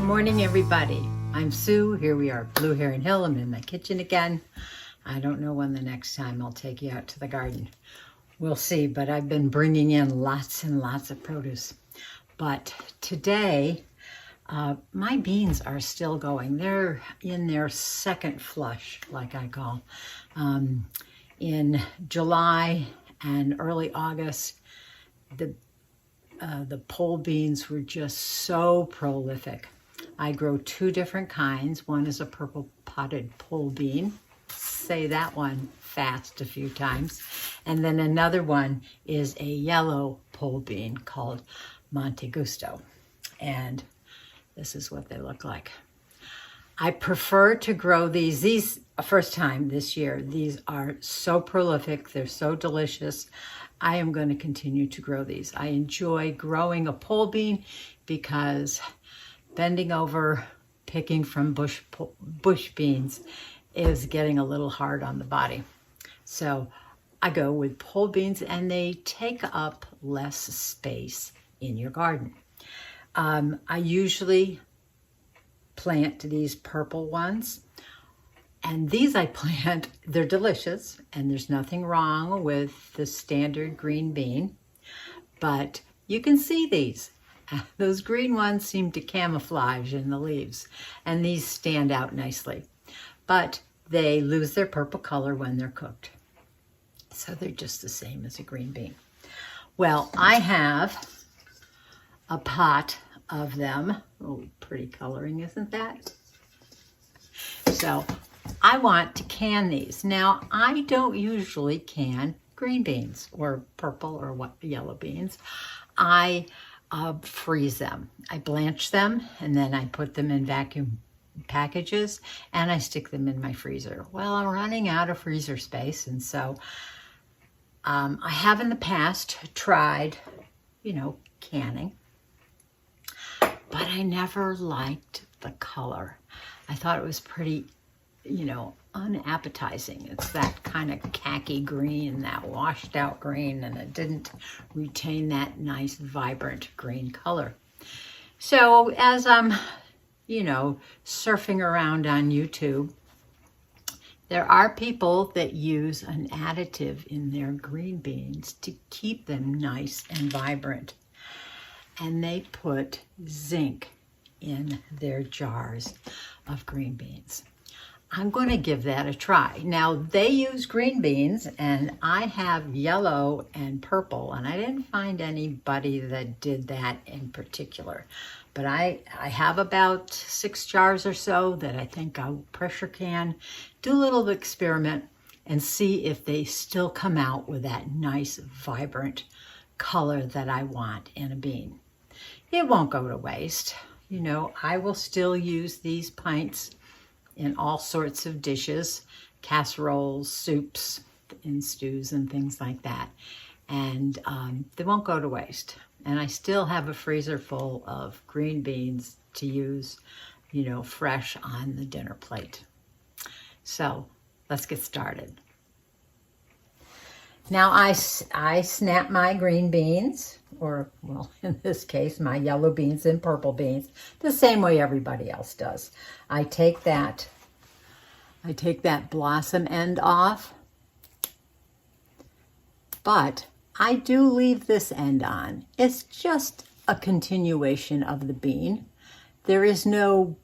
morning, everybody. I'm Sue. Here we are, Blue Heron Hill. I'm in my kitchen again. I don't know when the next time I'll take you out to the garden. We'll see, but I've been bringing in lots and lots of produce. But today, my beans are still going. They're in their second flush, like I call. In July and early August, the pole beans were just so prolific. I grow two different kinds. One is a purple potted pole bean. Say that one fast a few times. And then another one is a yellow pole bean called Monte Gusto. And this is what they look like. I prefer to grow these first time this year. These are so prolific. They're so delicious. I am going to continue to grow these. I enjoy growing a pole bean because bending over, picking from bush beans is getting a little hard on the body. So I go with pole beans, and they take up less space in your garden. I usually plant these purple ones, and these I plant, they're delicious, and there's nothing wrong with the standard green bean, but you can see these. Those green ones seem to camouflage in the leaves, and these stand out nicely, but they lose their purple color when they're cooked. So they're just the same as a green bean. Well, I have a pot of them. Oh, pretty coloring, isn't that? So I want to can these. Now, I don't usually can green beans or purple or yellow beans. I freeze them. I blanch them, and then I put them in vacuum packages, and I stick them in my freezer. Well, I'm running out of freezer space, and so I have in the past tried, canning, but I never liked the color. I thought it was pretty, unappetizing. It's that kind of khaki green, that washed out green, and it didn't retain that nice, vibrant green color. So as I'm, surfing around on YouTube, there are people that use an additive in their green beans to keep them nice and vibrant. And they put zinc in their jars of green beans. I'm going to give that a try. Now, they use green beans, and I have yellow and purple, and I didn't find anybody that did that in particular. But I have about 6 jars or so that I think I'll pressure can, do a little experiment, and see if they still come out with that nice, vibrant color that I want in a bean. It won't go to waste. I will still use these pints in all sorts of dishes, casseroles, soups, in stews and things like that. And they won't go to waste. And I still have a freezer full of green beans to use, fresh on the dinner plate. So let's get started. Now I snap my green beans, or well, in this case, my yellow beans and purple beans, the same way everybody else does. I take that blossom end off, but I do leave this end on. It's just a continuation of the bean. There is no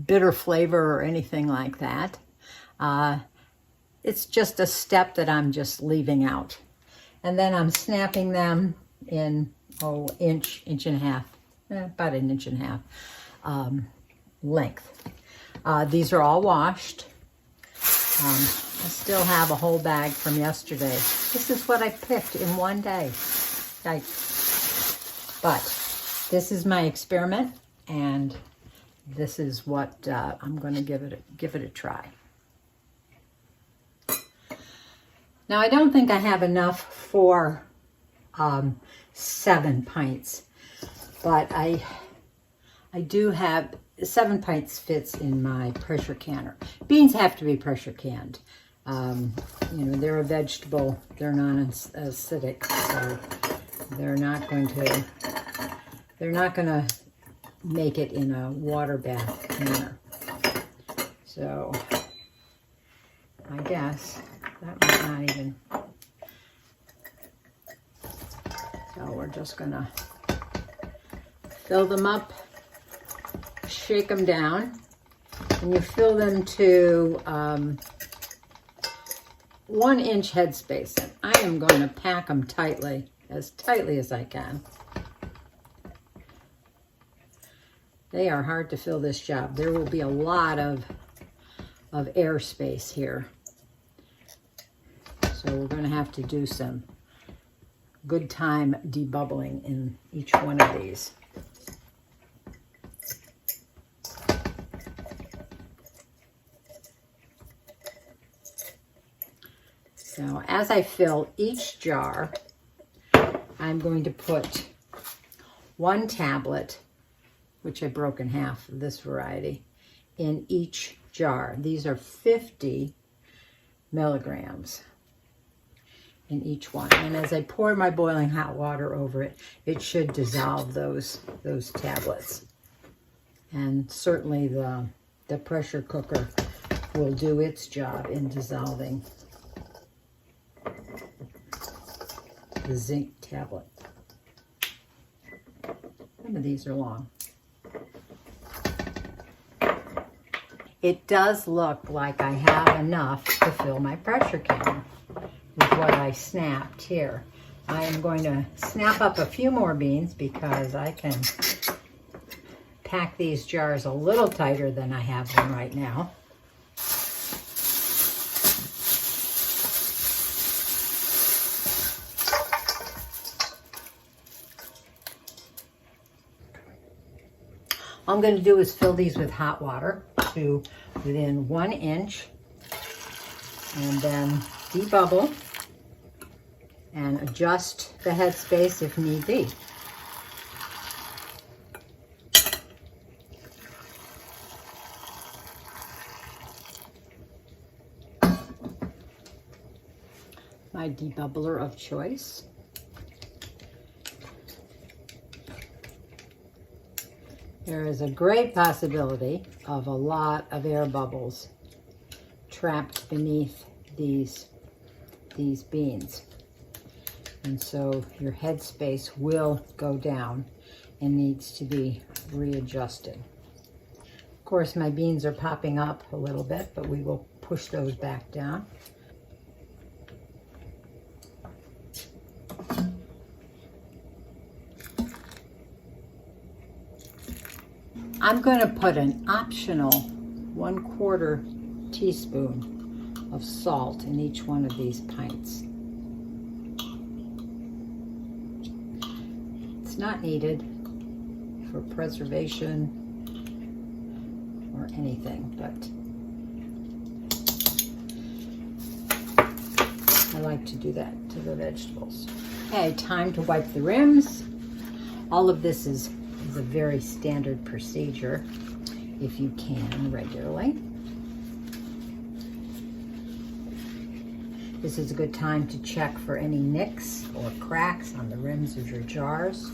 bitter flavor or anything like that. It's just a step that I'm just leaving out. And then I'm snapping them in, inch and a half, about an inch and a half length. These are all washed. I still have a whole bag from yesterday. This is what I picked in one day. But this is my experiment, and this is what I'm going to give it a try. Now, I don't think I have enough for 7 pints, but I do have 7 pints fits in my pressure canner. Beans have to be pressure canned. They're a vegetable. They're non-acidic, so they're not going to make it in a water bath manner. So I guess that was not even, so we're just gonna fill them up, shake them down, and you fill them to 1 inch headspace. And I am going to pack them tightly as I can. They are hard to fill this job. There will be a lot of air space here. So we're going to have to do some good time debubbling in each one of these. So as I fill each jar, I'm going to put 1 tablet, which I broke in half of this variety, in each jar. These are 50 milligrams in each one. And as I pour my boiling hot water over it, it should dissolve those tablets. And certainly the pressure cooker will do its job in dissolving the zinc tablet. Some of these are long. It does look like I have enough to fill my pressure can with what I snapped here. I am going to snap up a few more beans because I can pack these jars a little tighter than I have them right now. All I'm going to do is fill these with hot water to within 1 inch, and then debubble and adjust the headspace if need be. My debubbler of choice. There is a great possibility of a lot of air bubbles trapped beneath these beans. And so your headspace will go down and needs to be readjusted. Of course, my beans are popping up a little bit, but we will push those back down. I'm going to put an optional 1/4 teaspoon of salt in each one of these pints. It's not needed for preservation or anything, but I like to do that to the vegetables. Okay, time to wipe the rims. All of this is a very standard procedure if you can regularly. This is a good time to check for any nicks or cracks on the rims of your jars,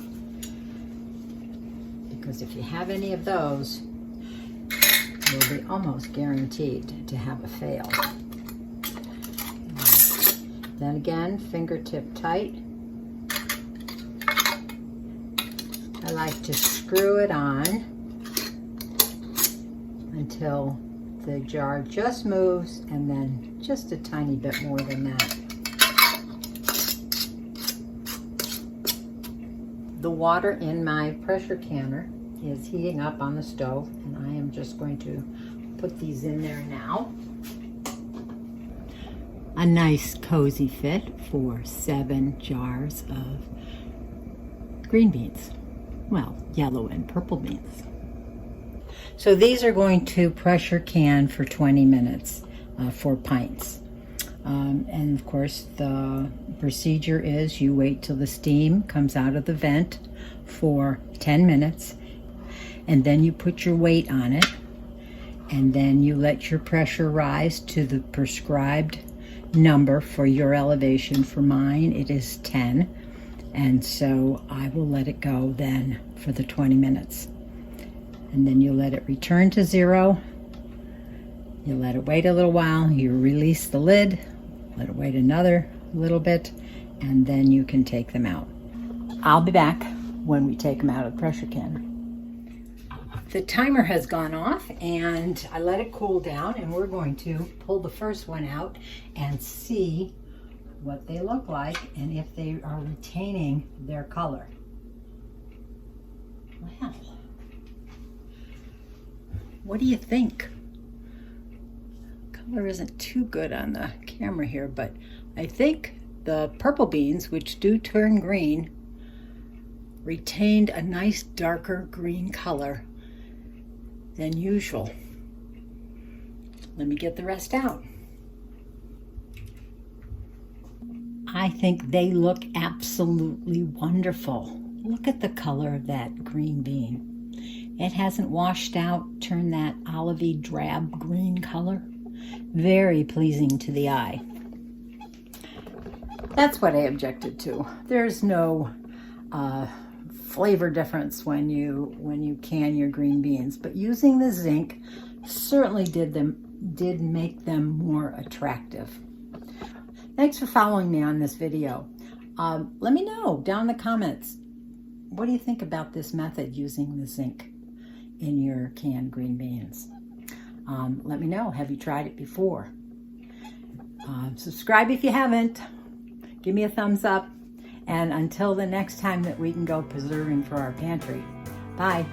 because if you have any of those, you'll be almost guaranteed to have a fail. Then again, fingertip tight. I like to screw it on until the jar just moves, and then just a tiny bit more than that. The water in my pressure canner is heating up on the stove, and I am just going to put these in there now. A nice cozy fit for 7 jars of green beans. Well, yellow and purple beans. So these are going to pressure can for 20 minutes, 4 pints. And of course, the procedure is you wait till the steam comes out of the vent for 10 minutes, and then you put your weight on it, and then you let your pressure rise to the prescribed number for your elevation. For mine, it is 10. And so I will let it go then for the 20 minutes. and then you let it return to 0. You let it wait a little while, you release the lid, let it wait another little bit, and then you can take them out. I'll be back when we take them out of the pressure canner. The timer has gone off and I let it cool down, and we're going to pull the first one out and see what they look like and if they are retaining their color. Well, what do you think? Color isn't too good on the camera here, but I think the purple beans, which do turn green, retained a nice darker green color than usual. Let me get the rest out. I think they look absolutely wonderful. Look at the color of that green bean. It hasn't washed out, turned that olivey drab green color. Very pleasing to the eye. That's what I objected to. There's no flavor difference when you can your green beans, but using the zinc certainly did make them more attractive. Thanks for following me on this video. Let me know down in the comments, what do you think about this method using the zinc in your canned green beans? Let me know, have you tried it before? Subscribe if you haven't. Give me a thumbs up. And until the next time that we can go preserving for our pantry. Bye.